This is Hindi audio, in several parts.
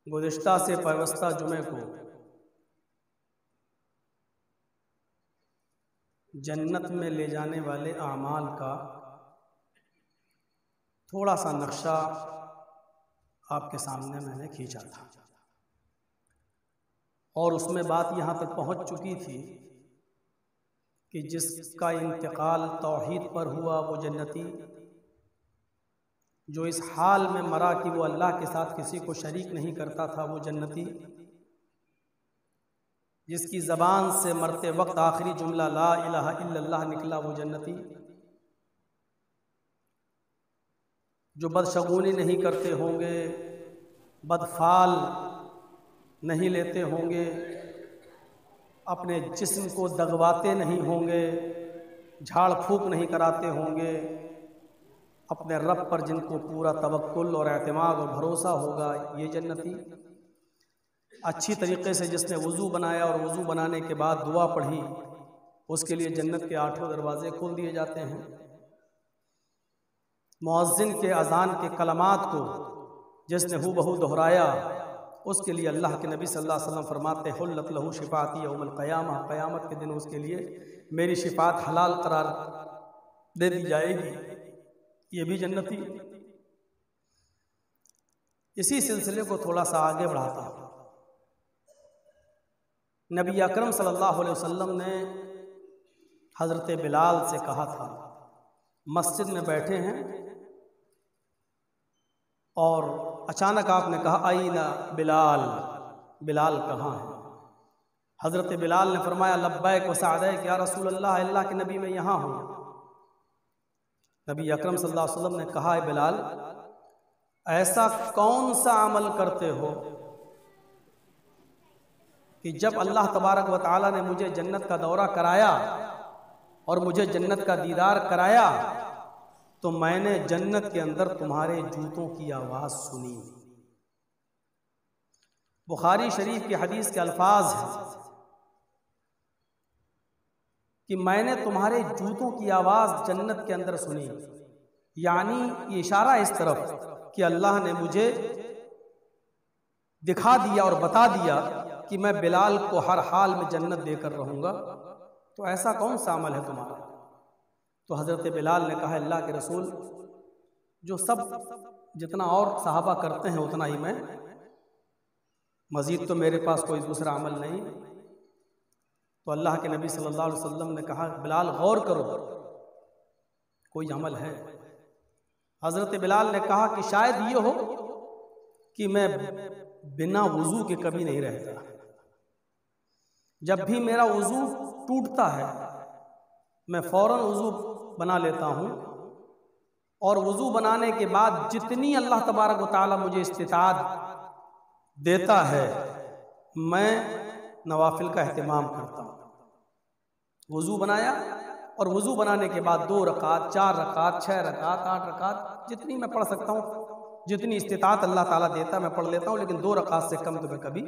गुज़िश्ता से पैवस्ता जुमे को जन्नत में ले जाने वाले आमाल का थोड़ा सा नक्शा आपके सामने मैंने खींचा था और उसमें बात यहाँ तक पहुँच चुकी थी कि जिसका इंतकाल तौहीद पर हुआ वो जन्नती, जो इस हाल में मरा कि वो अल्लाह के साथ किसी को शरीक नहीं करता था वो जन्नती, जिसकी ज़बान से मरते वक्त आखिरी जुमला ला इलाहा इल्लल्लाह निकला वो जन्नती, जो बदशगुनी नहीं करते होंगे, बदफाल नहीं लेते होंगे, अपने जिस्म को दगवाते नहीं होंगे, झाड़ फूक नहीं कराते होंगे, अपने रब पर जिनको पूरा तवक्कुल और एतमाद और भरोसा होगा ये जन्नती। अच्छी तरीक़े से जिसने वज़ू बनाया और वज़ू बनाने के बाद दुआ पढ़ी उसके लिए जन्नत के 8 दरवाज़े खोल दिए जाते हैं। मुअज़्ज़िन के अज़ान के कलमात को जिसने हू बहू दोहराया उसके लिए अल्लाह के नबी सल्लल्लाहु अलैहि वसल्लम फरमाते हुल्लत लहू शिफ़ाती यौमुल क़यामा, क़यामत के दिन उसके लिए मेरी शिफ़ात हलाल करार दे दी जाएगी, ये भी जन्नती। इसी सिलसिले को थोड़ा सा आगे बढ़ाता हूँ। नबी अकरम सल्लल्लाहु अलैहि वसल्लम ने हज़रत बिलाल से कहा था, मस्जिद में बैठे हैं और अचानक आपने कहा आईना बिलाल, बिलाल कहाँ है? हज़रत बिलाल ने फरमाया लब्बैक व सअदैक या रसूल अल्लाह, अल्लाह के नबी मैं यहाँ हूँ। नबी अकरम सल्लल्लाहु अलैहि वसल्लम ने कहा है बिलाल, ऐसा कौन सा अमल करते हो कि जब अल्लाह तबारक व तआला ने मुझे जन्नत का दौरा कराया और मुझे जन्नत का दीदार कराया तो मैंने जन्नत के अंदर तुम्हारे जूतों की आवाज़ सुनी। बुखारी शरीफ की हदीस के अल्फाज हैं कि मैंने तुम्हारे जूतों की आवाज़ जन्नत के अंदर सुनी, यानी ये इशारा इस तरफ कि अल्लाह ने मुझे दिखा दिया और बता दिया कि मैं बिलाल को हर हाल में जन्नत देकर रहूँगा। तो ऐसा कौन सा अमल है तुम्हारा? तो हज़रत बिलाल ने कहा अल्लाह के रसूल, जो सब जितना और सहाबा करते हैं उतना ही मैं, मज़ीद तो मेरे पास कोई दूसरा अमल नहीं। तो अल्लाह के नबी सल्लल्लाहु अलैहि वसल्लम ने कहा बिलाल गौर करो, कोई अमल है? हज़रत बिलाल ने कहा कि शायद ये हो कि मैं बिना वज़ू के कभी नहीं रहता, जब भी मेरा वज़ू टूटता है मैं फ़ौरन वज़ू बना लेता हूँ और वज़ू बनाने के बाद जितनी अल्लाह तबारक व तआला मुझे इस्तिताअत देता है मैं नवाफिल का अहतमाम करता हूँ। वज़ू बनाया और वज़ू बनाने के बाद 2 रकात, 4 रकात, 6 रकात, 8 रकात, जितनी मैं पढ़ सकता हूँ, जितनी इस्तिताअत अल्लाह ताला देता मैं पढ़ लेता हूँ, लेकिन 2 रकात से कम तो मैं कभी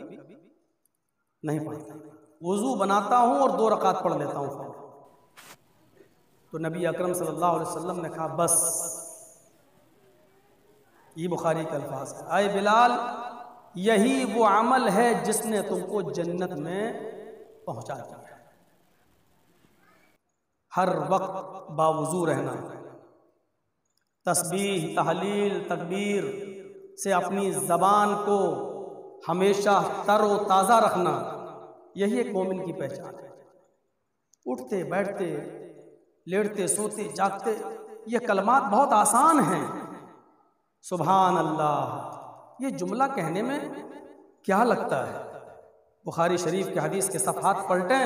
नहीं पढ़ता। वज़ू बनाता हूँ और 2 रकात पढ़ लेता हूँ। तो नबी अकरम सल्लल्लाहु अलैहि वसल्लम ने कहा बस, ये बुखारी का अल्फाज है, आए बिलाल यही वो अमल है जिसने तुमको जन्नत में पहुंचा दिया। हर वक्त बावुज़ू रहना, तस्बीह, तहलील, तकबीर से अपनी ज़बान को हमेशा तरो ताज़ा रखना, यही एक मोमिन की पहचान है। उठते बैठते, लेटते सोते जागते, ये कलमात बहुत आसान हैं। सुभान अल्लाह, ये जुमला कहने में क्या लगता है? बुखारी शरीफ के हदीस के सफ़हात पलटें,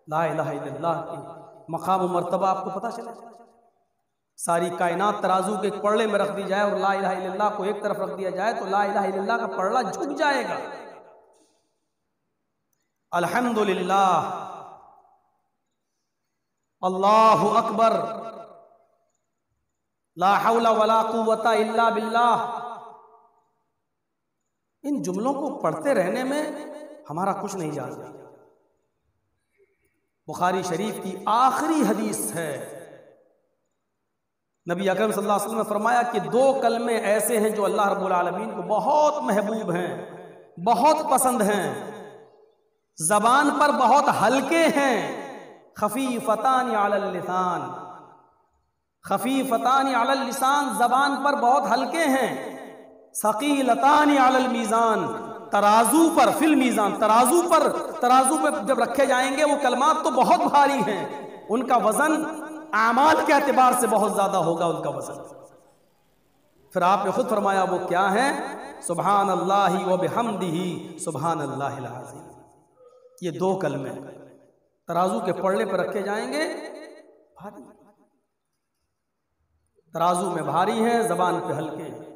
ला इलाहा इल्लल्लाह की मकाम व मर्तबा आपको पता चले। सारी कायनात तराजू के एक पलड़े में रख दी जाए और ला इलाहा इल्लल्लाह को एक तरफ रख दिया जाए तो ला इलाहा इल्लल्लाह का पलड़ा झुक जाएगा। अल्हम्दुलिल्लाह, अल्लाहु अकबर, ला हौला वला कुव्वता इल्ला बिल्लाह, इन जुमलों को पढ़ते रहने में हमारा कुछ नहीं जाता। बुखारी शरीफ की आखिरी हदीस है, नबी अकरम सल्लल्लाहु अलैहि वसल्लम ने फरमाया कि 2 कलमे ऐसे हैं जो अल्लाह रब्बुल आलमीन को बहुत महबूब हैं, बहुत पसंद हैं, जबान पर बहुत हल्के हैं। खफीफतान अलल लिसान, खफीफतान अलल लिसान, जबान पर बहुत हल्के हैं। सकीलतान अलल मीज़ान, तराजू पर, फिल मीज़ान, तराजू पर, तराजू पे जब रखे जाएंगे वो कलमात तो बहुत भारी हैं, उनका वजन आमाल के एतबार से बहुत ज्यादा होगा उनका वजन। फिर आपने खुद फरमाया वो क्या है? सुभान अल्लाहि व बिहम्दिही सुभान अल्लाहिल अज़ीम। ये 2 कलमे तराजू के पलड़े पर रखे जाएंगे, भारी, तराजू में भारी हैं, जबान पे हल्के हैं।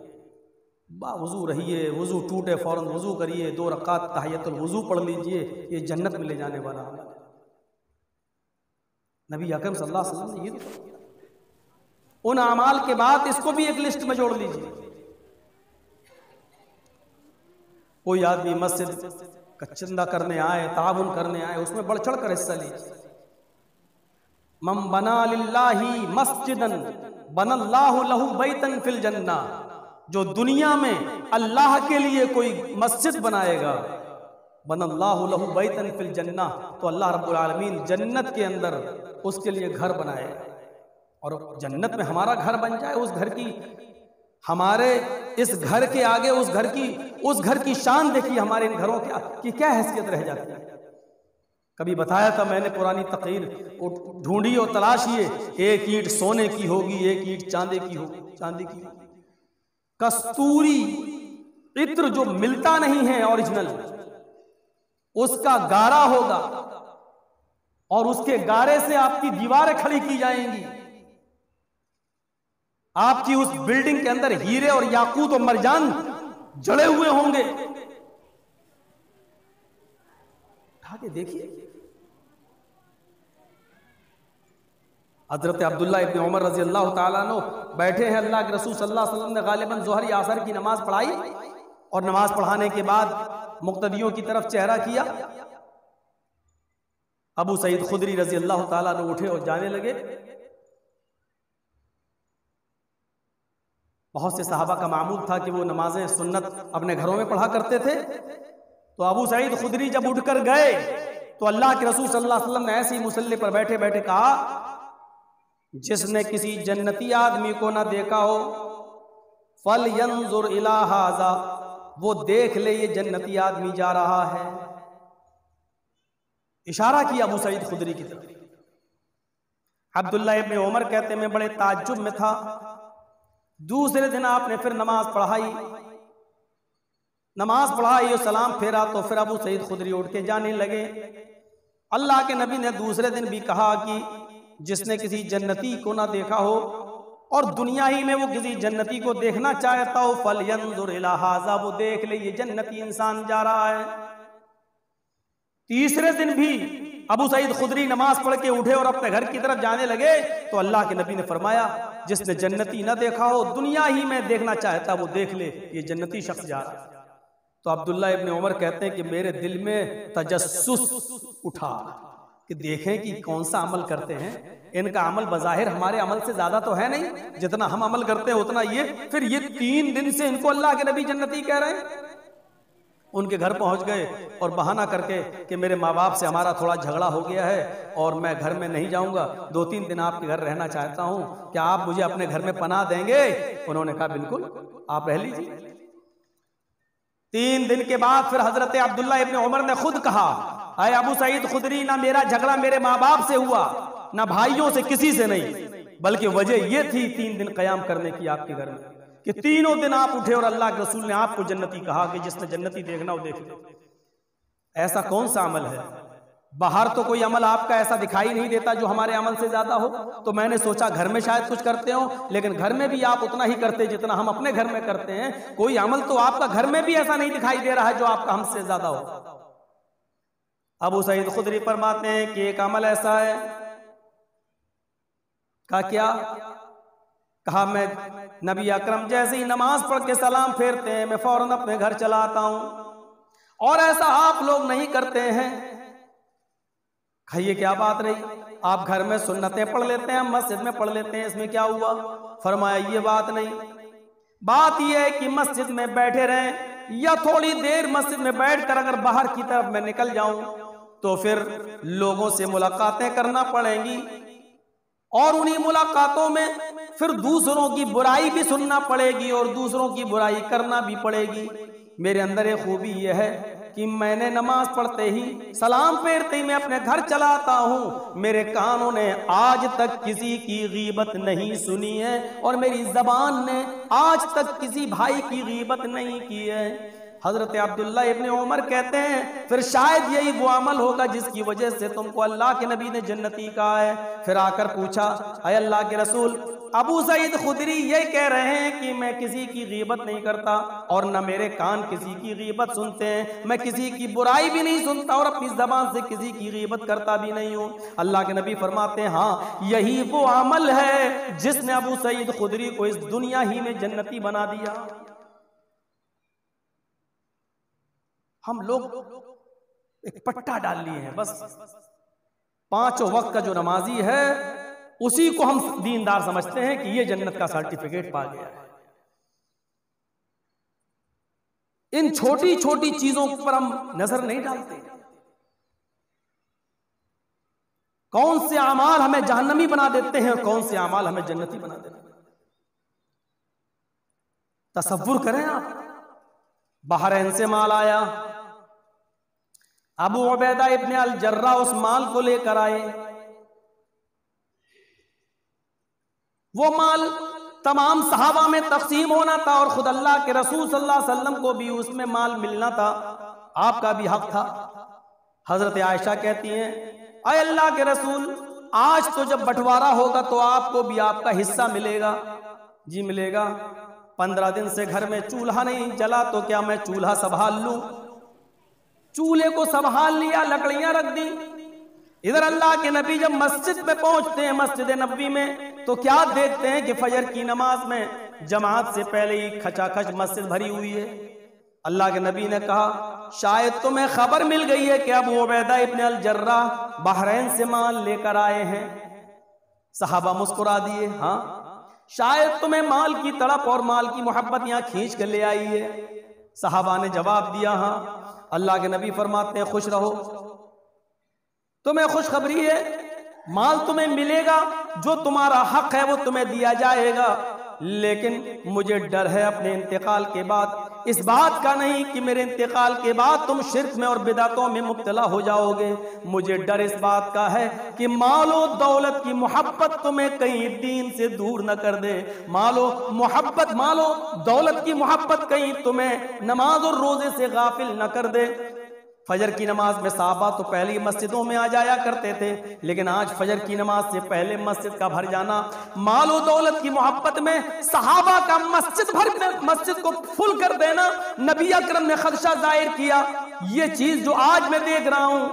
बावुजू रहिए, वुजू टूटे फौरन वुजू करिए, 2 रकात तहियतुल वुजू पढ़ लीजिए, ये जन्नत में ले जाने वाला अमल है। नबी अकरम सल्लल्लाहु अलैहि वसल्लम ने ये उन अमाल के बाद इसको भी एक लिस्ट में जोड़ लीजिए। कोई आदमी मस्जिद का चंदा करने आए, ताउन करने आए, उसमें बढ़ चढ़ कर हिस्सा लीजिए। मम बना लिल्लाही मस्जिदन बनल्लाहु लहू बैतन फिल जन्ना, जो दुनिया में अल्लाह के लिए कोई मस्जिद बनाएगा, बनल्लाहु लहू बैतन फिल जन्ना, तो अल्लाह रब्बुल आलमीन जन्नत के अंदर उसके लिए घर बनाएगा। और जन्नत में हमारा घर बन जाए, उस घर की, हमारे इस घर के आगे उस घर की शान देखिए, हमारे इन घरों की क्या हैसियत रह जाती है। कभी बताया था मैंने, पुरानी तकरीर ढूंढी और तलाशिए, 1 ईंट सोने की होगी, 1 ईंट चांदी की होगी। कस्तूरी इत्र जो मिलता नहीं है ओरिजिनल, उसका गारा होगा और उसके गारे से आपकी दीवारें खड़ी की जाएंगी। आपकी उस बिल्डिंग के अंदर हीरे और याकूत और मरजान जड़े हुए होंगे। आगे देखिए, हजरत अब्दुल्ला इब्न उमर रजी अल्लाह ताला अन्हु बैठे हैं, अल्लाह के रसूल सल्लल्लाहु अलैहि वसल्लम ने गालिबन ज़ोहर या असर की नमाज पढ़ाई और नमाज पढ़ाने के बाद मुक्तदियों की तरफ चेहरा किया। अबू सईद खुदरी रजी अल्लाह ताला अन्हु उठे और जाने लगे। बहुत से सहाबा का मामूल था कि वो नमाजें सुन्नत अपने घरों में पढ़ा करते थे। तो अबू सईद खुदरी जब उठकर गए तो अल्लाह के रसूल सल्लल्लाहु अलैहि वसल्लम ने ऐसे ही मुसल्ले पर बैठे बैठे कहा, जिसने किसी जन्नती आदमी को ना देखा हो, फल यंजुर इला हाजा, वो देख ले ये जन्नती आदमी जा रहा है। इशारा किया अबू सईद खुदरी की तरफ। अब्दुल्ला इब्न उमर कहते मैं बड़े ताज्जुब में था। दूसरे दिन आपने फिर नमाज पढ़ाई और सलाम फेरा, तो फिर अबू सईद खुदरी उठ के जाने लगे। अल्लाह के नबी ने दूसरे दिन भी कहा कि जिसने किसी जन्नती को ना देखा हो और दुनिया ही में वो किसी जन्नती को देखना चाहता हो, फल यंजुर इला हाजा, वो देख ले ये जन्नती इंसान जा रहा है। तीसरे दिन भी अबू सईद खुदरी नमाज पढ़ के उठे और अपने घर की तरफ जाने लगे तो अल्लाह के नबी ने फरमाया, जिसने जन्नती न देखा हो, दुनिया ही में देखना चाहता, वो देख ले ये जन्नती शख्स जा रहा है। तो अब्दुल्ला इब्न उमर कहते हैं कि मेरे दिल में तजस्सुस उठा कि देखें कि कौन सा अमल करते हैं। इनका अमल बज़ाहिर हमारे अमल से ज्यादा तो है नहीं, जितना हम अमल करते हैं उतना ये। फिर ये 3 दिन से इनको अल्लाह के नबी जन्नती कह रहे हैं। उनके घर पहुंच गए और बहाना करके कि मेरे माँ बाप से हमारा थोड़ा झगड़ा हो गया है और मैं घर में नहीं जाऊंगा, 2-3 दिन आपके घर रहना चाहता हूं, क्या आप मुझे अपने घर में पनाह देंगे? उन्होंने कहा बिल्कुल, आप रह लीजिए। 3 दिन के बाद फिर हजरत अब्दुल्ला इब्न उमर ने खुद कहा, अय अबू सईद खुदरी, ना मेरा झगड़ा मेरे माँ बाप से हुआ, ना भाइयों से, किसी से नहीं, बल्कि वजह यह थी 3 दिन कयाम करने की आपके घर में, कि 3 दिन आप उठे और अल्लाह के रसूल ने आपको जन्नती कहा कि जिसने जन्नती देखना वो देख ले। ऐसा कौन सा अमल है? बाहर तो कोई अमल आपका ऐसा दिखाई नहीं देता जो हमारे अमल से ज्यादा हो। तो मैंने सोचा घर में शायद कुछ करते हो, लेकिन घर में भी आप उतना ही करते जितना हम अपने घर में करते हैं। कोई अमल तो आपका घर में भी ऐसा नहीं दिखाई दे रहा है जो आपका हमसे ज्यादा हो। अबू सईद खुदरी फरमाते हैं कि एक अमल ऐसा है। कहा क्या? कहा मैं नबी अकरम जैसे ही नमाज पढ़ के सलाम फेरते हैं मैं फौरन अपने घर चला आता हूं, और ऐसा आप लोग नहीं करते हैं। कहिए क्या बात रही? आप घर में सुन्नतें पढ़ लेते हैं, मस्जिद में पढ़ लेते हैं, इसमें क्या हुआ? फरमाया ये बात नहीं, बात यह है कि मस्जिद में बैठे रहें या थोड़ी देर मस्जिद में बैठकर अगर बाहर की तरफ मैं निकल जाऊं तो फिर लोगों से मुलाकातें करना पड़ेंगी और उन्हीं मुलाकातों में फिर दूसरों की बुराई भी सुनना पड़ेगी और दूसरों की बुराई करना भी पड़ेगी। मेरे अंदर एक खूबी यह है कि मैंने नमाज पढ़ते ही सलाम फेरते ही मैं अपने घर चलाता हूँ। मेरे कानों ने आज तक किसी की गीबत नहीं सुनी है और मेरी जबान ने आज तक किसी भाई की गीबत नहीं की है। हजरत अब्दुल्ला इब्ने उमर कहते हैं फिर शायद यही वो अमल होगा जिसकी वजह से तुमको अल्लाह के नबी ने जन्नती कहा है। फिर आकर पूछा, अय अल्लाह के रसूल, अबू सईद खुदरी ये कह रहे हैं कि मैं किसी की गीबत नहीं करता और न मेरे कान किसी की गीबत सुनते हैं, मैं किसी की बुराई भी नहीं सुनता और अपनी जबान से किसी की गीबत करता भी नहीं हूँ। अल्लाह के नबी फरमाते हैं हाँ, यही वो अमल है जिसने अबू सईद खुदरी को इस दुनिया ही में जन्नती बना दिया। हम लोग एक पट्टा डाल लिए हैं, बस पांचों वक्त का जो नमाजी है उसी को हम दीनदार समझते हैं कि ये जन्नत का सर्टिफिकेट पा गया है। इन छोटी छोटी चीजों पर हम नजर नहीं डालते। कौन से अमाल हमें जहन्नमी बना देते हैं और कौन से अमाल हमें जन्नती बना देते हैं। तसव्वुर करें आप, बहरैन से माल आया, अबू उबैदा इब्ने अल जर्रा उस माल को लेकर आए। वो माल तमाम सहाबा में तकसीम होना था और खुद अल्लाह के रसूल सल्लल्लाहु अलैहि वसल्लम को भी उसमें माल मिलना था, आपका भी हक था। हजरत आयशा कहती हैं, अय अल्लाह के रसूल, आज तो जब बंटवारा होगा तो आपको भी आपका हिस्सा मिलेगा। जी मिलेगा। 15 दिन से घर में चूल्हा नहीं जला तो क्या मैं चूल्हा संभाल लूं? चूल्हे को संभाल लिया, लकड़ियां रख दी। इधर अल्लाह के नबी जब मस्जिद में पहुंचते हैं, मस्जिद नबवी में, तो क्या देखते हैं कि फजर की नमाज में जमात से पहले ही खचाखच मस्जिद भरी हुई है। अल्लाह के नबी ने कहा, शायद तुम्हें खबर मिल गई है कि अबू उबैदा इब्ने अल जर्रा बहरैन से माल लेकर आए हैं। सहाबा मुस्कुरा दिए, हाँ शायद तुम्हें माल की तड़प और माल की मोहब्बत यहाँ खींच कर ले आई है। सहाबा ने जवाब दिया, हाँ। अल्लाह के नबी फरमाते हैं, खुश रहो, तुम्हें खुशखबरी है, माल तुम्हें मिलेगा, जो तुम्हारा हक है वो तुम्हें दिया जाएगा। लेकिन मुझे डर है अपने इंतकाल के बाद, इस बात का नहीं कि मेरे इंतकाल के बाद तुम शिर्क में और बिदातों में मुब्तला हो जाओगे। मुझे डर इस बात का है कि मालो दौलत की मोहब्बत तुम्हें कहीं दीन से दूर न कर दे। मालो दौलत की मोहब्बत कहीं तुम्हें नमाज और रोजे से गाफिल न कर दे। फजर की नमाज में साहबा तो पहले ही मस्जिदों में आ जाया करते थे, लेकिन आज फजर की नमाज से पहले मस्जिद का भर जाना, मालो दौलत की मोहब्बत में सहाबा का मस्जिद को फुल कर देना, नबी अकरम ने खदशा जाहिर किया। ये चीज जो आज मैं देख रहा हूं,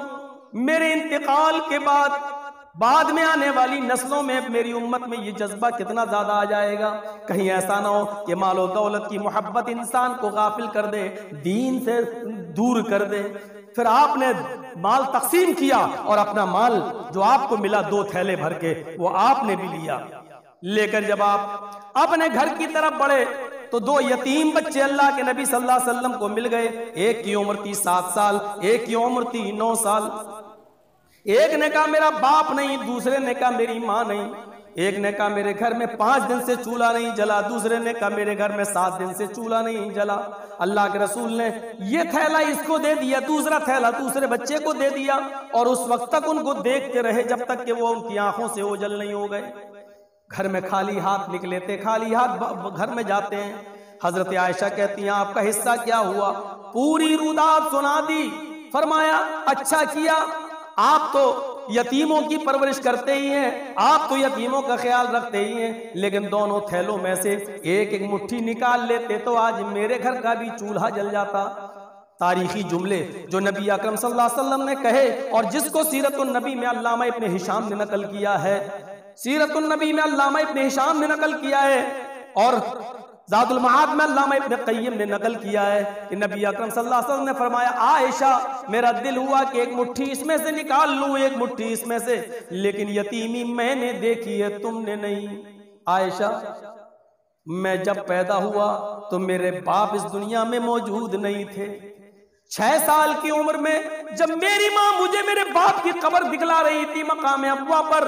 मेरे इंतकाल के बाद में आने वाली नस्लों में, मेरी उम्मत में ये जज्बा कितना ज्यादा आ जाएगा। कहीं ऐसा ना हो कि मालो दौलत की मोहब्बत इंसान को गाफिल कर दे, दीन से दूर कर दे। फिर आपने माल तकसीम किया और अपना माल जो आपको मिला 2 थैले भर के, वो आपने भी लिया। लेकर जब आप अपने घर की तरफ बढ़े तो 2 यतीम बच्चे अल्लाह के नबी सल्लल्लाहु अलैहि वसल्लम को मिल गए। एक की उम्र थी 7 साल, एक की उम्र थी 9 साल। एक ने कहा मेरा बाप नहीं, दूसरे ने कहा मेरी माँ नहीं। एक ने कहा मेरे घर में 5 दिन से चूल्हा नहीं जला, दूसरे ने कहा मेरे घर में 7 दिन से चूल्हा नहीं जला। अल्लाह के रसूल ने ये थैला इसको दे दिया, दूसरा थैला दूसरे बच्चे को दे दिया, और उस वक्त तक उनको देखते रहे जब तक कि वो उनकी आंखों से ओझल नहीं हो गए। घर में खाली हाथ निकले थे, खाली हाथ घर में जाते हैं। हजरत आयशा कहती हैं आपका हिस्सा क्या हुआ? पूरी रुदात सुना दी। फरमाया अच्छा किया, आप तो यतीमों की परवरिश करते ही हैं, आप तो यतीमों का ख्याल रखते ही हैं, लेकिन दोनों थैलों में से एक एक मुट्ठी निकाल लेते तो आज मेरे घर का भी चूल्हा जल जाता। तारीखी जुमले जो नबी अकरम सल्लल्लाहु अलैहि वसल्लम ने कहे और जिसको सीरतुन नबी में अल्लामा इब्ने हिशाम ने नकल किया है, सीरतुन नबी में अल्लामा इब्ने हिशाम ने नकल किया है और ज़ादुल मआद में अल्लामा इब्ने क़य्यिम ने नकल किया है कि नबी अकरम सल्लल्लाहु अलैहि वसल्लम ने फरमाया आयशा मेरा दिल हुआ कि एक मुट्ठी इसमें से निकाल लूं, एक मुट्ठी इसमें से, लेकिन यतीमी मैंने देखी है तुमने नहीं। आयशा मैं जब पैदा हुआ तो मेरे बाप इस दुनिया में मौजूद नहीं थे। 6 साल की उम्र में जब मेरी माँ मुझे मेरे बाप की कब्र दिखला रही थी मकाम अब्वा पर,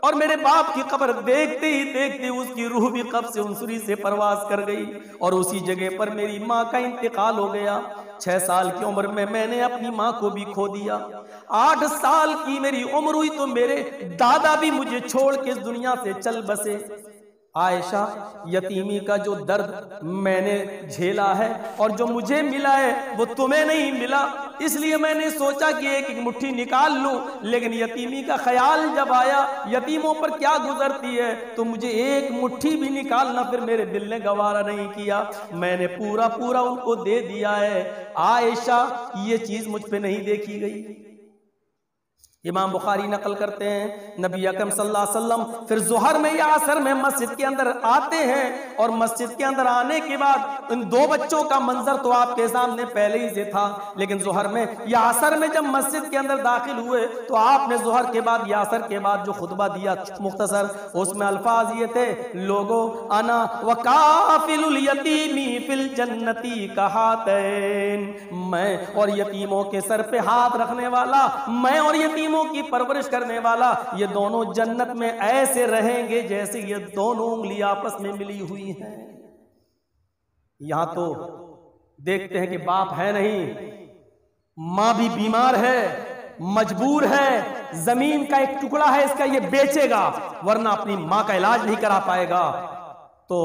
और मेरे बाप की कब्र देखते ही देखते उसकी रूह भी कब्र से उनसुरी से परवास कर गई और उसी जगह पर मेरी माँ का इंतकाल हो गया। 6 साल की उम्र में मैंने अपनी माँ को भी खो दिया। 8 साल की मेरी उम्र हुई तो मेरे दादा भी मुझे छोड़ के इस दुनिया से चल बसे। आयशा, यतीमी का जो दर्द मैंने झेला है और जो मुझे मिला है वो तुम्हें नहीं मिला, इसलिए मैंने सोचा कि एक मुट्ठी निकाल लूं, लेकिन यतीमी का ख्याल जब आया यतीमों पर क्या गुजरती है तो मुझे एक मुट्ठी भी निकालना फिर मेरे दिल ने गवारा नहीं किया। मैंने पूरा पूरा उनको दे दिया है। आयशा, ये चीज मुझ पे नहीं देखी गई। इमाम बुखारी नकल करते हैं नबी अकरम सल्लल्लाहु अलैहि वसल्लम फिर ज़ोहर में या असर में मस्जिद के अंदर आते हैं और मस्जिद के अंदर आने के बाद उन 2 बच्चों का मंजर तो आपके सामने पहले ही से था, लेकिन ज़ोहर में या असर में जब मस्जिद के अंदर दाखिल हुए तो आपने ज़ोहर के बाद या असर के बाद जो खुतबा दिया मुख्तसर, उसमें अल्फाज ये थे, लोगो अना वकाफिलुल यतीमी फिल जन्नती कहातैन, मैं और यतीमों के सर पे हाथ रखने वाला, मैं और यतीम की परवरिश करने वाला, ये दोनों जन्नत में ऐसे रहेंगे जैसे ये दोनों उंगली आपस में मिली हुई हैं। यहां तो देखते हैं कि बाप है नहीं, मां भी बीमार है, मजबूर है, जमीन का एक टुकड़ा है इसका ये बेचेगा वरना अपनी मां का इलाज नहीं करा पाएगा। तो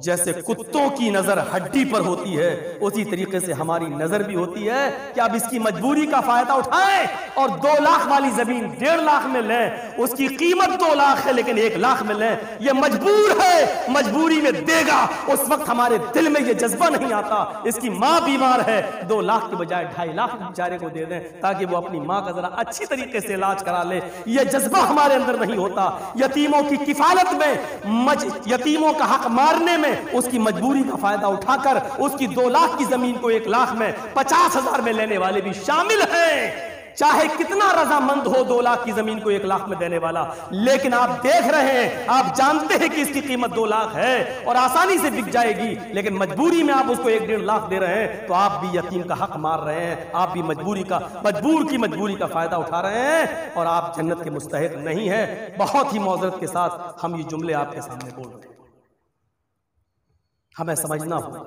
जैसे कुत्तों की नजर हड्डी पर होती है उसी तरीके से हमारी नजर भी होती है कि अब इसकी मजबूरी का फायदा उठाएं और 2 लाख वाली जमीन 1.5 लाख में लें, उसकी कीमत 2 लाख है लेकिन 1 लाख में लें। ये मजबूर है, मजबूरी में देगा। उस वक्त हमारे दिल में ये जज्बा नहीं आता, इसकी माँ बीमार है, 2 लाख के बजाय 2.5 लाख बेचारे को दे दें ताकि वो अपनी माँ का जरा अच्छी तरीके से इलाज करा ले। ये जज्बा हमारे अंदर नहीं होता। यतीमों की किफालत में, यतीमों का हक मारने में, उसकी मजबूरी का फायदा उठाकर उसकी 2 लाख की जमीन को 1 लाख में, 50,000 में लेने वाले भी शामिल हैं। चाहे कितना रजामंद हो 2 लाख की जमीन को 1 लाख में देने वाला, लेकिन आप देख रहे हैं, आप जानते हैं कि इसकी कीमत 2 लाख है और आसानी से बिक जाएगी, लेकिन मजबूरी में आप उसको 1-1.5 लाख दे रहे हैं तो आप भी यतीम का हक मार रहे हैं, आप भी मजबूरी का फायदा उठा रहे हैं और आप जन्नत के मुस्तहिक नहीं है। बहुत ही मौजरत के साथ हम ये जुमले आपके सामने बोल रहे हैं, हमें समझना होगा।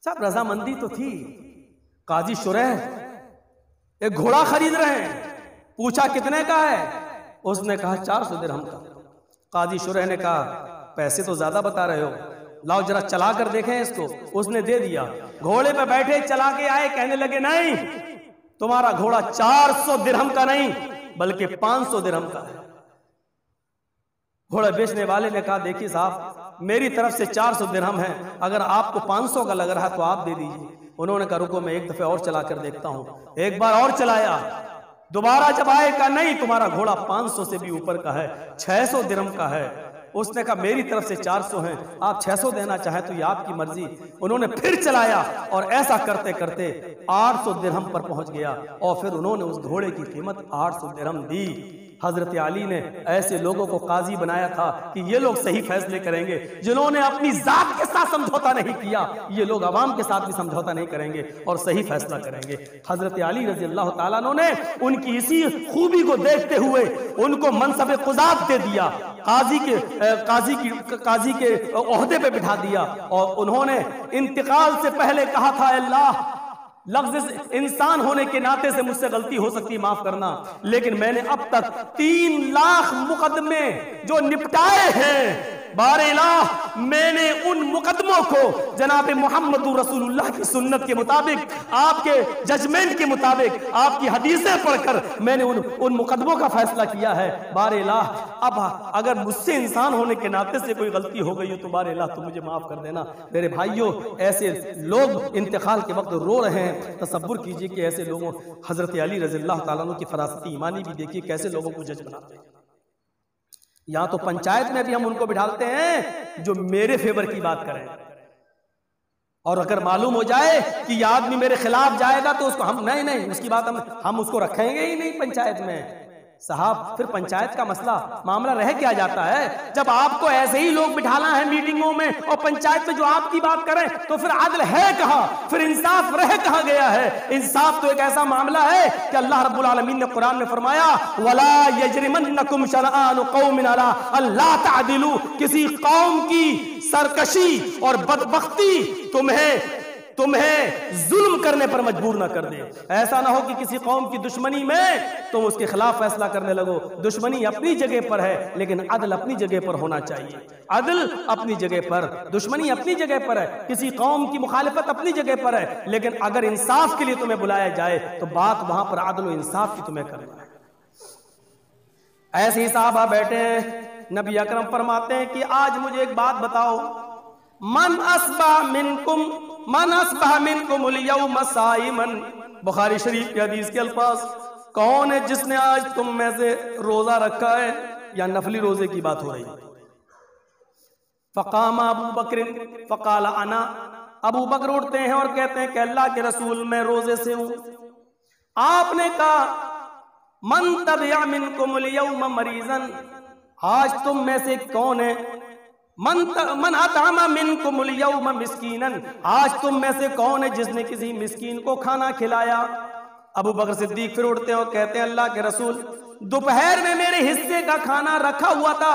साहब रजामंदी तो थी, काजी शुरैह एक घोड़ा खरीद रहे हैं, पूछा कितने का है, उसने कहा 400 दिरहम का। काजी शुरैह ने कहा पैसे तो ज्यादा बता रहे हो, लाओ जरा चला कर देखें इसको। उसने दे दिया, घोड़े पे बैठे चला के आए, कहने लगे नहीं तुम्हारा घोड़ा 400 दिरहम का नहीं बल्कि 500 दिरहम का है। घोड़ा बेचने वाले ने कहा देखिए साहब मेरी तरफ से 400 दिरहम है, अगर आपको 500 का लग रहा है तो आप दे दीजिए। उन्होंने कहा रुको मैं एक दफे और चला कर देखता हूं। एक बार और चलाया, दोबारा जब आए कहा नहीं तुम्हारा घोड़ा 500 से भी ऊपर का है, 600 दिरहम का है। उसने कहा मेरी तरफ से 400 है, आप 600 देना चाहे तो ये आपकी मर्जी। उन्होंने फिर चलाया और ऐसा करते करते 800 दिरहम पर पहुंच गया और फिर उन्होंने उस घोड़े की कीमत 800 दिरहम दी। हजरत अली ने ऐसे लोगों को काजी बनाया था कि ये लोग सही फैसले करेंगे, जिन्होंने अपनी जात के साथ समझौता नहीं किया ये लोग अवाम के साथ भी समझौता नहीं करेंगे और सही फैसला करेंगे। हजरत अली रजी अल्लाह ताला अन्हु ने उनकी इसी खूबी को देखते हुए उनको मनसब क़ुज़ात दे दिया, काजी के ओहदे पे बिठा दिया और उन्होंने इंतकाल से पहले कहा था अल्लाह लफ्ज़ इंसान होने के नाते से मुझसे गलती हो सकती है, माफ करना, लेकिन मैंने अब तक 3 लाख मुकदमे जो निपटाए हैं, बारे इलाह मैंने उन मुकदमों को जनाब मोहम्मद रसूलुल्लाह की सुन्नत के मुताबिक, आपके जजमेंट के मुताबिक, आपकी हदीसें पढ़कर मैंने उन मुकदमों का फैसला किया है। बारे इलाह अब अगर मुझसे इंसान होने के नाते से कोई गलती हो गई हो तो बारे इलाह तो मुझे माफ कर देना। मेरे भाइयों ऐसे लोग इंतकाल के वक्त रो रहे हैं, तसव्वुर कीजिए कि ऐसे लोगों, हजरत अली रज़ी अल्लाह ताला अन्हु की फरासती ईमानी भी देखिए कैसे लोगों को जज बनाते हैं। यहां तो पंचायत में भी हम उनको बिठाते हैं जो मेरे फेवर की बात करें, और अगर मालूम हो जाए कि यह आदमी मेरे खिलाफ जाएगा तो उसको हम नहीं उसकी बात हम उसको रखेंगे ही नहीं पंचायत में। साहब फिर पंचायत का मसला मामला रह क्या जाता है? जब आपको ऐसे ही लोग बिठाना है मीटिंगों में और पंचायत में जो आपकी बात करें, तो फिर आदल है कहां, फिर इंसाफ रह कहां गया है? इंसाफ तो एक ऐसा मामला है कि अल्लाह रब्बुल आलमीन ने कुरान में फरमाया, वला यजरिमन्नकुम शनआनु कौमिन अला अल्ला तअदिलू, किसी कौम की सरकशी और बदबख्ती तुम्हें जुल्म करने पर मजबूर ना कर दे। ऐसा ना हो कि किसी कौम की दुश्मनी में तुम उसके खिलाफ फैसला करने लगो। दुश्मनी अपनी जगह पर है, लेकिन अदल अपनी जगह पर होना चाहिए। अदल अपनी जगह पर, दुश्मनी अपनी जगह पर है, किसी कौम की मुखालिफत अपनी जगह पर है, लेकिन अगर इंसाफ के लिए तुम्हें बुलाया जाए तो बात वहां पर अदल और इंसाफ की तुम्हें करना है। ऐसे ही साहबा बैठे हैं, नबी अकरम फरमाते हैं कि आज मुझे एक बात बताओ, मन अस्बह मिनकुम अल-यौम साइमन, बुखारी शरीफ के हदीस के अल्फाज, कौन है जिसने आज तुम में से रोजा रखा है? या नफली रोजे की बात हो रही है। फकाम अबू बकर फकाल अना, अबू बकर उठते हैं और कहते हैं कि अल्लाह के रसूल मैं रोजे से हूं। आपने कहा मन तबिया मिनकुम अल-यौम मरीजन, आज तुम में से कौन है, मन अतअमा मिनकुम अल-यौम मिस्कीनन, आज तुम में से कौन है जिसने किसी मिस्कीन को खाना खिलाया? अबू बकर सिद्दीक फिर उठते हैं और कहते हैं अल्लाह के रसूल, दोपहर में मेरे हिस्से का खाना रखा हुआ था,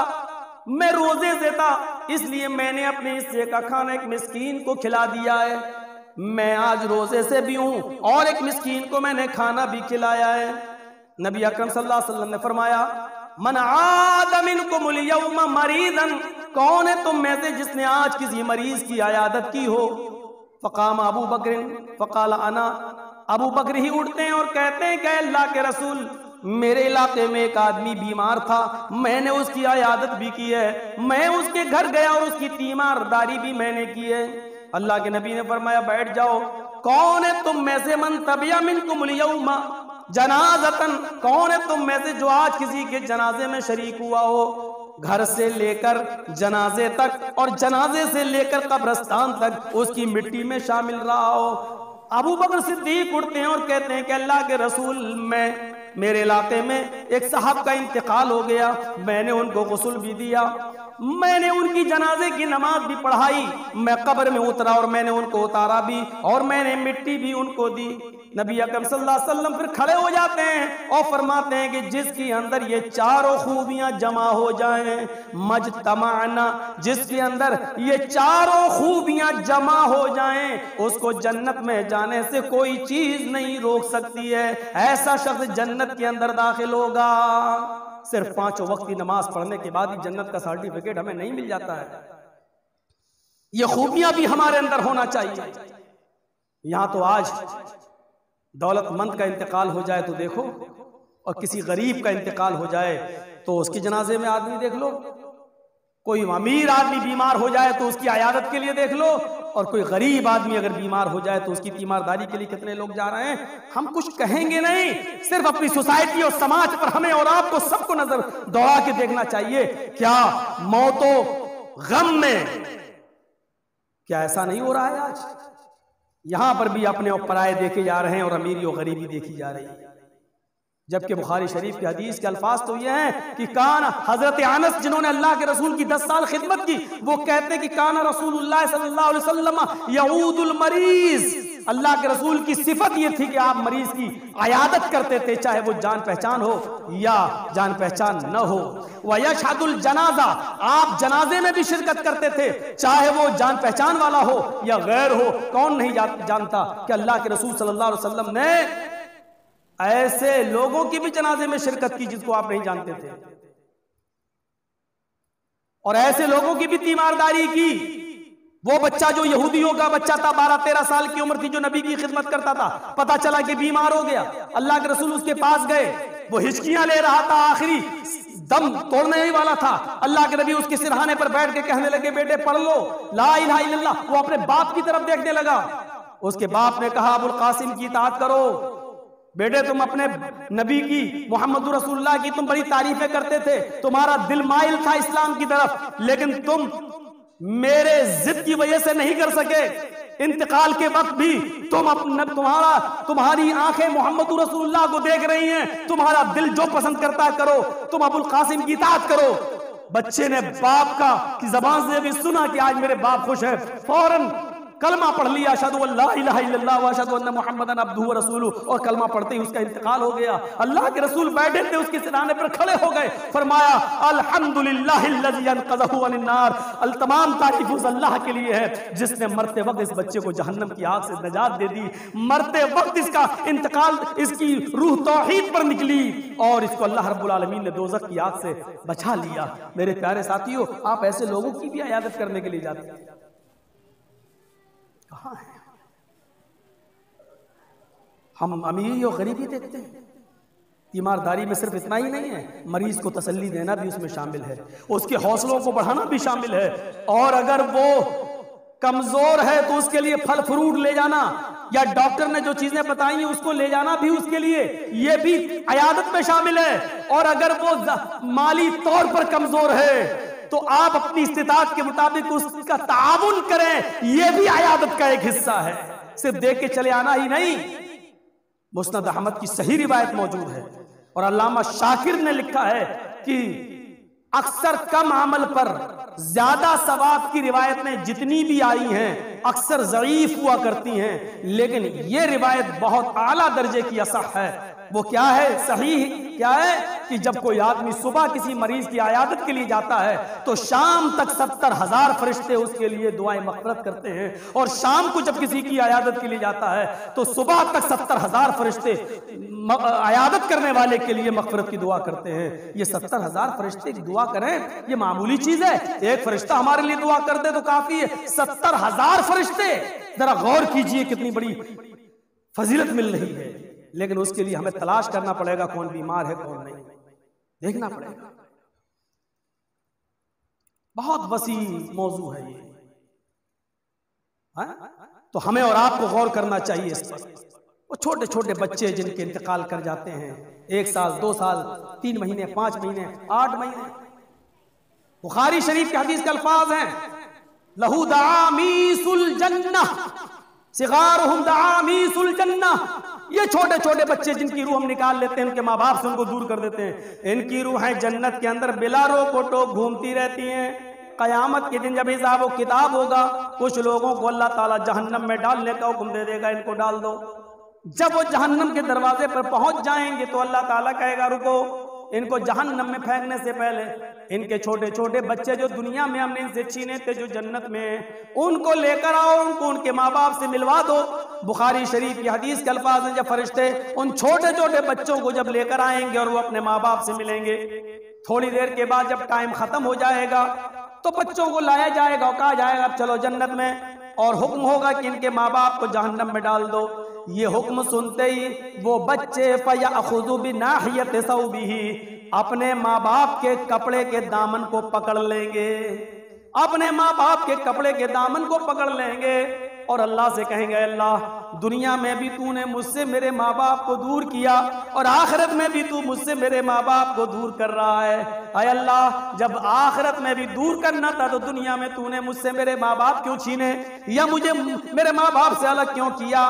मैं रोजे से था, इसलिए मैंने अपने हिस्से का खाना एक मिस्कीन को खिला दिया है। मैं आज रोजे से भी हूं और एक मिस्कीन को मैंने खाना भी खिलाया है। नबी अकरम सल्लल्लाहु अलैहि वसल्लम ने फरमाया, मन आद मिनकुम अल-यौम मरीदन, कौन है तुम में से जिसने आज किसी मरीज की अयादत की हो? फकाम अबू बकर फकाल अना, अबू बकर ही उठते हैं और कहते हैं कि अल्लाह के रसूल मेरे इलाके में एक आदमी बीमार था, मैंने उसकी अयादत भी की है, मैं उसके घर गया और उसकी तीमारदारी भी मैंने की है। अल्लाह के नबी ने फरमाया बैठ जाओ। कौन है तुम में से मन तबिया मिनकुम अल-यौम जनाज़तन, कौन है तुम में से जो आज किसी के जनाजे में शरीक हुआ हो, घर से लेकर जनाजे तक और जनाजे से लेकर कब्रिस्तान तक उसकी मिट्टी में शामिल रहा हो? अबू बकर सिद्दीक उठते हैं और कहते हैं कि अल्लाह के रसूल मेरे इलाके में एक साहब का इंतकाल हो गया, मैंने उनको गुस्ल भी दिया, मैंने उनकी जनाजे की नमाज भी पढ़ाई, मैं कब्र में उतरा और मैंने उनको उतारा भी और मैंने मिट्टी भी उनको दी। नबी अकरम सल्लल्लाहु अलैहि वसल्लम फिर खड़े हो जाते हैं और फरमाते हैं कि जिसके अंदर ये चारों खूबियां जमा हो जाएं, मजतमाना, जिसके अंदर ये चारों खूबियां जमा हो जाएं, उसको जन्नत में जाने से कोई चीज नहीं रोक सकती है। ऐसा शख्स जन्नत के अंदर दाखिल होगा। सिर्फ 5 वक्त की नमाज पढ़ने के बाद ही जन्नत का सर्टिफिकेट हमें नहीं मिल जाता है। ये खूबियां भी हमारे अंदर होना चाहिए। यहां तो आज दौलतमंद का इंतकाल हो जाए तो देखो, और किसी गरीब का इंतकाल हो जाए तो उसके जनाजे में आदमी देख लो, कोई अमीर आदमी बीमार हो जाए तो उसकी अयादत के लिए देख लो, और कोई गरीब आदमी अगर बीमार हो जाए तो उसकी तीमारदारी के लिए कितने लोग जा रहे हैं। हम कुछ कहेंगे नहीं, सिर्फ अपनी सोसाइटी और समाज पर हमें और आपको सबको नजर दौड़ा के देखना चाहिए। क्या मौतो गम में क्या ऐसा नहीं हो रहा है? आज यहां पर भी अपने और पराये देखे जा रहे हैं और अमीरी और गरीबी देखी जा रही है। जबकि बुखारी शरीफ के हदीस के अल्फाज तो ये हैं कि काना हजरत अनस जिन्होंने अल्लाह के रसूल की 10 साल खिदमत की, वो कहते हैं कि काना रसूलुल्लाह सल्लल्लाहु अलैहि वसल्लम यऊदुल मरीज, अल्लाह के रसूल की सिफत ये थी कि आप मरीज की अयादत करते थे, चाहे वो जान पहचान हो या जान पहचान न हो। व यशहदुल जनाजा, आप जनाजे में भी शिरकत करते थे, चाहे वो जान पहचान वाला हो या गैर हो। कौन नहीं जानता कि अल्लाह के रसूल सल्लल्लाहु अलैहि वसल्लम ने ऐसे लोगों की भी जनाजे में शिरकत की जिसको आप नहीं जानते थे, और ऐसे लोगों की भी तीमारदारी की। वो बच्चा जो यहूदियों का बच्चा था, 12-13 साल की उम्र थी, जो नबी की खिदमत करता था, पता चला कि बीमार हो गया, अल्लाह के रसूल उसके पास गए, वो हिचकियां ले रहा था, आखिरी दम तोड़ने ही वाला था। अल्लाह के नबी उसके सिरहाने पर बैठ के कहने लगे, बेटे पढ़ लो ला इलाहा इल्लल्लाह। वो अपने बाप की तरफ देखने लगा। उसके बाप ने कहा, अबुल कासिम की इताअत करो, बेटे तुम अपने नबी की, मोहम्मद रसूलुल्लाह की तुम बड़ी तारीफें करते थे, तुम्हारा दिल माइल था इस्लाम की तरफ, लेकिन तुम मेरे जिद की वजह से नहीं कर सके, इंतकाल के वक्त भी तुम तुम्हारी आंखें मोहम्मद रसूलुल्लाह को देख रही हैं, तुम्हारा दिल जो पसंद करता है करो, तुम अबुल कासिम की इताअत करो। बच्चे ने बाप का की जबान से भी सुना कि आज मेरे बाप खुश है, फौरन कलमा पढ़ लिया, अशहदु अल्ला इलाहा इल्लल्लाह व अशहदु अन्ना मुहम्मदन अब्दुहु व रसूलुहु, और कलमा पढ़ते ही उसका इंतकाल हो गया। अल्लाह के रसूल बैठे थे, उसके सिरहाने पर खड़े हो गए, फरमाया अल्हम्दुलिल्लाहिल्लज़ी अनक़ज़हु अनिन्नार, तमाम तारीफ उस अल्लाह के लिए है जिसने मरते वक्त इस बच्चे को जहन्नम की आग से निजात दे दी। मरते वक्त इसका इंतकाल, इसकी रूह तौहीद पर निकली और इसको अल्लाह रब्बुल आलमीन ने दोज़ख की आग से बचा लिया। मेरे प्यारे साथियों, आप ऐसे लोगों की भी इयादत करने के लिए जाते हैं, कहाँ है? हम अमीरी और गरीबी देखते हैं। तीमारदारी में सिर्फ इतना ही नहीं है, मरीज को तसल्ली देना भी उसमें शामिल है, उसके हौसलों को बढ़ाना भी शामिल है, और अगर वो कमजोर है तो उसके लिए फल फ्रूट ले जाना या डॉक्टर ने जो चीजें बताई हैं उसको ले जाना भी उसके लिए, ये भी इयादत में शामिल है। और अगर वो माली तौर पर कमजोर है तो आप अपनी इस्तिताअत के मुताबिक उसका ताउन करें, यह भी इयादत का एक हिस्सा है। सिर्फ देख के चले आना ही नहीं। मुस्नद अहमद की सही रिवायत मौजूद है और अल्लामा शाकिर ने लिखा है कि अक्सर कम अमल पर ज्यादा सवाब की रिवायतें जितनी भी आई हैं अक्सर ज़ईफ हुआ करती हैं, लेकिन यह रिवायत बहुत आला दर्जे की असह है। वो क्या है, सही क्या है कि जब कोई आदमी सुबह किसी मरीज की इयादत के लिए जाता है तो शाम तक 70,000 फरिश्ते उसके लिए दुआएं मग़फ़िरत करते हैं, और शाम को जब किसी की इयादत के लिए जाता है तो सुबह तक 70,000 फरिश्ते इयादत करने वाले के लिए मग़फ़िरत की दुआ करते हैं। ये 70,000 फरिश्ते की दुआ करें, ये मामूली चीज है? एक फरिश्ता हमारे लिए दुआ कर दे तो काफी है, 70,000 फरिश्ते। जरा गौर कीजिए कितनी बड़ी फजीलत मिल रही है, लेकिन उसके लिए हमें तलाश करना पड़ेगा कौन बीमार है कौन नहीं, देखना पड़ेगा। बहुत वसी मौजू है ये, तो हमें और आपको गौर करना चाहिए इस पर। वो छोटे छोटे बच्चे जिनके इंतकाल कर जाते हैं, 1 साल 2 साल 3 महीने 5 महीने 8 महीने, बुखारी शरीफ के हदीस के अल्फाज हैं, लहू दामीसुल जन्नह सिगारुहुम दामीसुल जन्नह। ये छोटे छोटे बच्चे जिनकी रूह हम निकाल लेते हैं, उनके माँ बाप से उनको दूर कर देते हैं, इनकी रूहें जन्नत के अंदर बिला रोक टोक घूमती रहती हैं। कयामत के दिन जब हिसाब व किताब होगा, कुछ लोगों को अल्लाह ताला जहन्नम में डालने का हुक्म दे देगा, इनको डाल दो। जब वो जहन्नम के दरवाजे पर पहुंच जाएंगे तो अल्लाह ताला कहेगा रुको, इनको जहन्नम में फेंकने से पहले इनके छोटे छोटे बच्चे जो दुनिया में हमने इनसे छीने थे, जो जन्नत में, उनको लेकर आओ, उनको उनके माँ बाप से मिलवा दो। बुखारी शरीफ की हदीस के अल्फाज हैं, जब फरिश्ते उन छोटे छोटे बच्चों को जब लेकर आएंगे और वो अपने माँ बाप से मिलेंगे, थोड़ी देर के बाद जब टाइम खत्म हो जाएगा तो बच्चों को लाया जाएगा और कहा जाएगा अब चलो जन्नत में, और हुक्म होगा कि इनके माँ बाप को जहन्नम में डाल दो। ये हुक्म सुनते ही वो बच्चे फयअख़ुज़ु बिनाहियति सौबिही, अपने माँ बाप के कपड़े के दामन को पकड़ लेंगे, अपने माँ बाप के कपड़े के दामन को पकड़ लेंगे और अल्लाह से कहेंगे अल्लाह, दुनिया में भी तूने मुझसे मेरे माँ बाप को दूर किया और आखिरत में भी तू मुझसे मेरे माँ बाप को दूर कर रहा है। अय अल्लाह, जब आखिरत में भी दूर करना था तो दुनिया में तूने मुझसे मेरे माँ बाप क्यों छीने, या मुझे मेरे माँ बाप से अलग क्यों किया।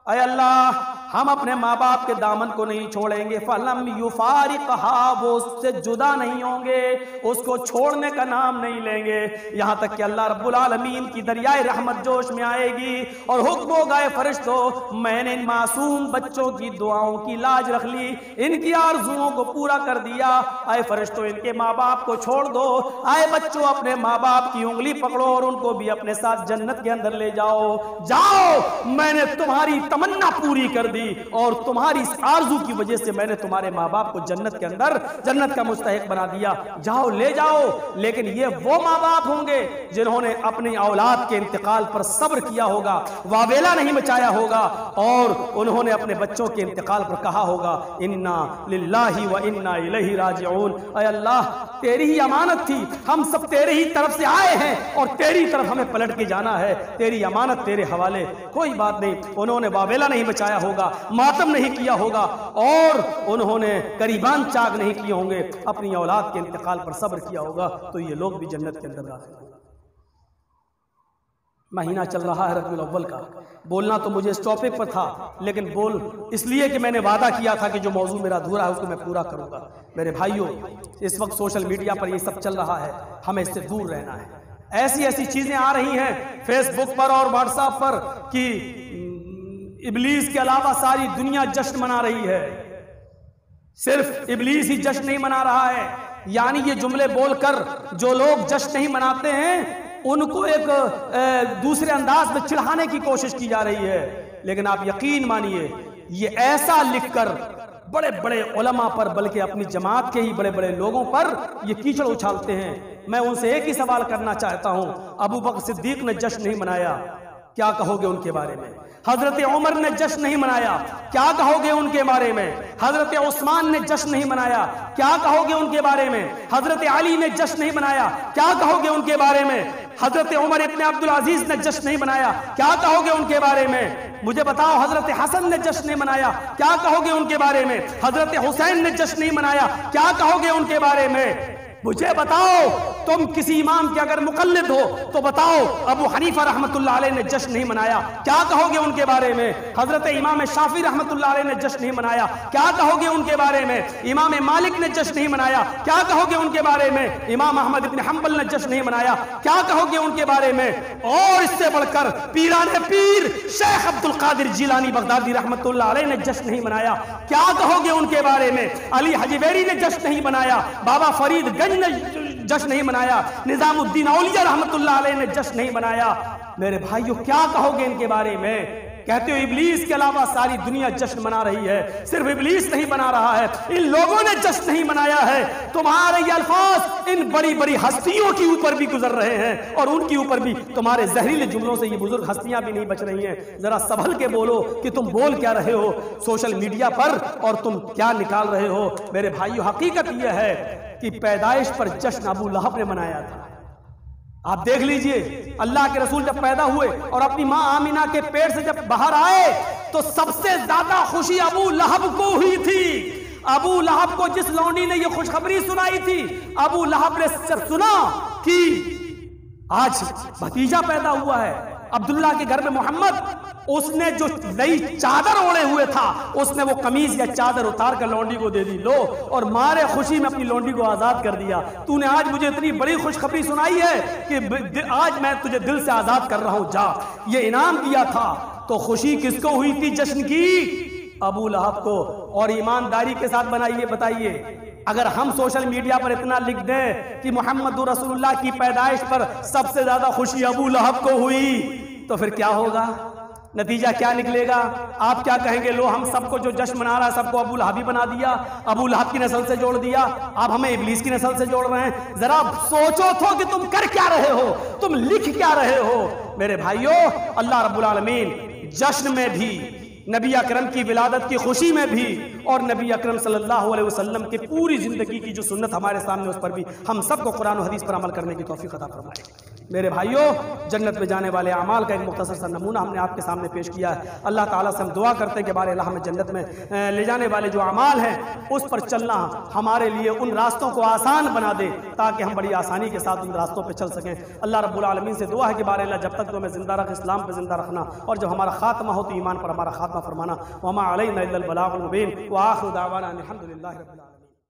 अय अल्लाह, हम अपने माँ बाप के दामन को नहीं छोड़ेंगे। फलम युफारिक़हा, वो उससे जुदा नहीं होंगे, उसको छोड़ने का नाम नहीं लेंगे, यहाँ तक कि अल्लाह रब्बुल आलमीन की दरियाए रहमत जोश में आएगी और हुक्म होगा फरिश्तों, मैंने इन मासूम बच्चों की दुआओं की लाज रख ली, इनकी आरजुओं को पूरा कर दिया। आए फरिश्तों, इनके माँ बाप को छोड़ दो। आए बच्चों, अपने माँ बाप की उंगली पकड़ो और उनको भी अपने साथ जन्नत के अंदर ले जाओ। जाओ, मैंने तुम्हारी तमन्ना पूरी कर दी और तुम्हारी इस आरजू की वजह से मैंने तुम्हारे माँ बाप को जन्नत के अंदर जन्नत का मुस्तहिक बना दिया। जाओ, ले जाओ। लेकिन ये वो माँ बाप होंगे जिन्होंने अपनी औलाद के इंतकाल पर सब्र किया होगा, वावेला नहीं मचाया होगा, और उन्होंने अपने बच्चों के इंतकाल पर कहा होगा इन्ना लिल्लाहि व इन्ना इलैहि राजिऊन। अय अल्लाह, तेरी ही अमानत थी, हम सब तेरे ही तरफ से आए हैं और तेरी तरफ हमें पलट के जाना है, तेरी अमानत तेरे हवाले। कोई बात नहीं, उन्होंने वावेला नहीं मचाया होगा, मातम नहीं किया होगा और उन्होंने करीबान चाक नहीं किए होंगे, अपनी औलाद के इंतकाल पर सब्र किया होगा, तो ये लोग भी जन्नत के अंदर दाखिल होंगे। महीना चल रहा है रबीउल अव्वल का। बोलना तो मुझे इस टॉपिक पर था, लेकिन बोल इसलिए कि मैंने वादा किया था कि जो मौजू मेरा अधूरा है उसको मैं पूरा करूंगा। मेरे भाइयों, इस वक्त सोशल मीडिया पर ये सब चल रहा है, हमें इससे दूर रहना है। ऐसी ऐसी चीजें आ रही हैं फेसबुक पर और व्हाट्सएप पर कि इब्लीस के अलावा सारी दुनिया जश्न मना रही है, सिर्फ इब्लीस ही जश्न नहीं मना रहा है। यानी ये जुमले बोलकर जो लोग जश्न नहीं मनाते हैं उनको एक दूसरे अंदाज में चिढ़ाने की कोशिश की जा रही है। लेकिन आप यकीन मानिए, ये ऐसा लिखकर बड़े बड़े उलमा पर, बल्कि अपनी जमात के ही बड़े बड़े लोगों पर ये कीचड़ उछालते हैं। मैं उनसे एक ही सवाल करना चाहता हूं, अबू बकर सिद्दीक ने जश्न नहीं मनाया, क्या कहोगे उनके बारे में? हजरत उमर ने जश्न नहीं मनाया, क्या कहोगे उनके बारे में? हजरत उस्मान ने जश्न नहीं मनाया, क्या कहोगे उनके बारे में? हजरत अली ने जश्न नहीं मनाया, क्या कहोगे उनके बारे में? हजरत उमर इब्न अब्दुल अजीज ने जश्न नहीं मनाया, क्या कहोगे उनके बारे में? मुझे बताओ, हजरत हसन ने जश्न नहीं मनाया, क्या कहोगे उनके बारे में? हजरत हुसैन ने जश्न नहीं मनाया, क्या कहोगे उनके बारे में? मुझे बताओ, तुम किसी इमाम के अगर मुकल्लिद हो तो बताओ, अबू हनीफा रहमतुल्लाह अलैह ने जश्न नहीं मनाया, क्या कहोगे उनके बारे में? हजरत इमाम शाफी रहमतुल्लाह अलैह ने जश्न नहीं मनाया, क्या कहोगे उनके बारे में? इमाम मालिक ने जश्न नहीं मनाया, क्या कहोगे उनके बारे में? इमाम अहमद इब्न हंबल ने जश्न नहीं मनाया, क्या कहोगे उनके बारे में? और इससे बढ़कर पीराने पीर शेख अब्दुल कादिर जिलानी बगदादी रहमतुल्लाह अलैह ने जश्न नहीं मनाया, क्या कहोगे उनके बारे में? अली हजवेरी ने जश्न नहीं मनाया, बाबा फरीद ने जश्न नहीं मनाया, निजामुद्दीन औलिया रहमतुल्लाह अलैह ने जश्न नहीं मनाया। मेरे भाइयों, क्या कहोगे इनके बारे में? कहते हो इब्लीस के अलावा सारी दुनिया जश्न मना रही है, सिर्फ इब्लीस नहीं मना रहा है, इन लोगों ने जश्न नहीं मनाया है। तुम्हारे ये अल्फाज इन बड़ी बड़ी हस्तियों के ऊपर भी गुजर रहे हैं और उनके ऊपर भी तुम्हारे जहरीले जुमलों से ये बुजुर्ग हस्तियां भी नहीं बच रही हैं। जरा संभल के बोलो कि तुम बोल क्या रहे हो सोशल मीडिया पर और तुम क्या निकाल रहे हो। मेरे भाइयों, हकीकत यह है कि पैदाइश पर जश्न अबू लहब ने मनाया था। आप देख लीजिए, अल्लाह के रसूल जब पैदा हुए और अपनी मां आमिना के पेट से जब बाहर आए तो सबसे ज्यादा खुशी अबू लहब को हुई थी। अबू लहब को जिस लौंडी ने यह खुशखबरी सुनाई थी, अबू लहब ने जब सुना कि आज भतीजा पैदा हुआ है अब्दुल्ला के घर में मोहम्मद, उसने जो नई चादर ओढ़े हुए था उसने वो कमीज या चादर उतार कर लौंडी को दे दी, लो, और मारे खुशी में अपनी लौंडी को आजाद कर दिया। तूने आज मुझे इतनी बड़ी खुशखबरी सुनाई है कि आज मैं तुझे दिल से आजाद कर रहा हूं, जा। ये इनाम दिया था। तो खुशी किसको हुई थी जश्न की? अबू लहब को। और ईमानदारी के साथ बनाइए, बताइए, अगर हम सोशल मीडिया पर इतना लिख दें कि मोहम्मद रसूलुल्लाह की पैदाइश पर सबसे ज्यादा खुशी अबू लहब को हुई, तो फिर क्या होगा? नतीजा क्या निकलेगा? आप क्या कहेंगे? लो, हम सबको जो जश्न मना रहा है सबको अबू लहबी बना दिया, अबू लहब की नस्ल से जोड़ दिया, आप हमें इब्लीस की नस्ल से जोड़ रहे हैं। जरा सोचो तो कि तुम कर क्या रहे हो, तुम लिख क्या रहे हो। मेरे भाइयों, अल्लाह रब्बुल आलमीन जश्न में भी, नबी अकरम की विलादत की खुशी में भी और नबी अकरम सल्लल्लाहु अलैहि वसल्लम की पूरी जिंदगी की जो सुन्नत हमारे सामने उस पर भी हम सबको कुरान और हदीस पर अमल करने की तौफीक अता फरमाए। मेरे भाइयों, जन्नत में जाने वाले अमाल का एक मुख्तसर सा नमूना हमने आपके सामने पेश किया है। अल्लाह ताला से हम दुआ करते हैं कि बारे अल्लाह हमें जन्नत में ले जाने वाले जो अमाल हैं उस पर चलना हमारे लिए उन रास्तों को आसान बना दे ताकि हम बड़ी आसानी के साथ उन रास्तों पर चल सकें। अल्लाह रब्बुल आलमीन से दुआ है कि बारे अल्लाह जब तक तो हमें जिंदा रख, इस्लाम पर जिंदा रखना, और जब हमारा खात्मा हो तो ईमान पर हमारा खात्मा फरमाना। वमा अलैना इल्लल बलागुल मुबीन व आखिरु दावाना अनिल हम्दुलिल्लाहि रब्बिल आलमीन।